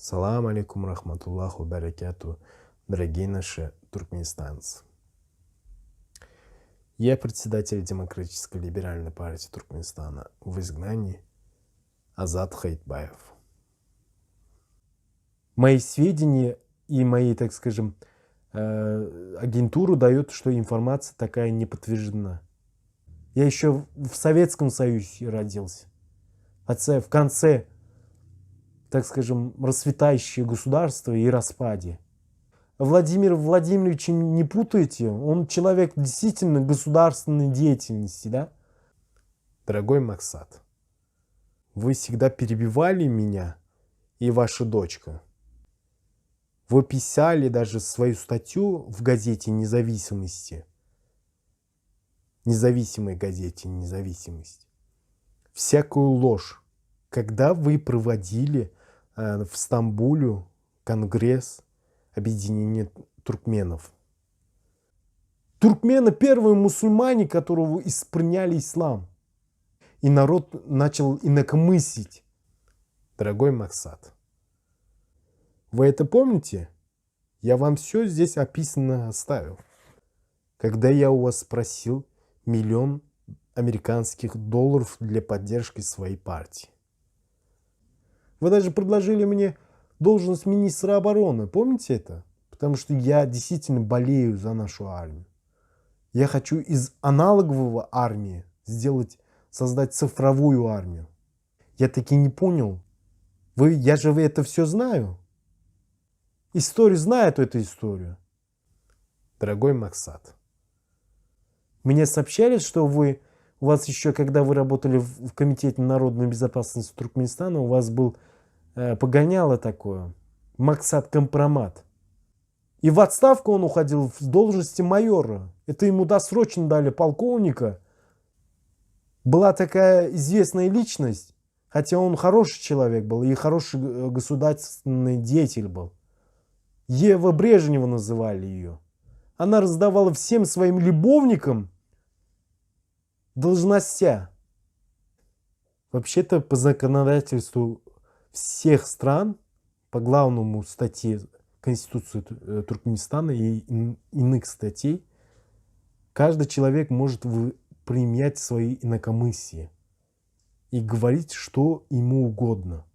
Салам алейкум рахматуллаху баракату, дорогие наши туркменистанцы. Я председатель Демократической либеральной партии Туркменистана в изгнании Азат Хайтбаев. Мои сведения и мои, так скажем, агентуру дают, что информация такая не подтверждена. Я еще в Советском Союзе родился. В конце, так скажем, расцветающего государства и распаде. Владимир Владимирович не путайте, он человек действительно государственной деятельности, да? Дорогой Максат, вы всегда перебивали меня и ваша дочка. Вы писали даже свою статью в газете «Независимости», независимой газете «Независимость», всякую ложь. Когда вы проводили в Стамбуле конгресс объединения туркменов. Туркмены первые мусульмане, которые исприняли ислам. И народ начал инакомыслить. Дорогой Максат, вы это помните? Я вам все здесь описано оставил. Когда я у вас спросил $1 миллион американских долларов для поддержки своей партии. Вы даже предложили мне должность министра обороны. Помните это? Потому что я действительно болею за нашу армию. Я хочу из аналогового армии создать цифровую армию. Я таки не понял. Я же это все знаю. История знает эту историю. Дорогой Максат, мне сообщали, что у вас еще, когда вы работали в Комитете народной безопасности Туркменистана, у вас был погоняло такое. Максат Компромат. И в отставку он уходил с должности майора. Это ему досрочно дали полковника. Была такая известная личность, хотя он хороший человек был и хороший государственный деятель был. Ева Брежнева называли ее. Она раздавала всем своим любовникам должностя. Вообще-то по законодательству всех стран, по главному статье Конституции Туркменистана и иных статей, каждый человек может принять свои инакомыслия и говорить, что ему угодно.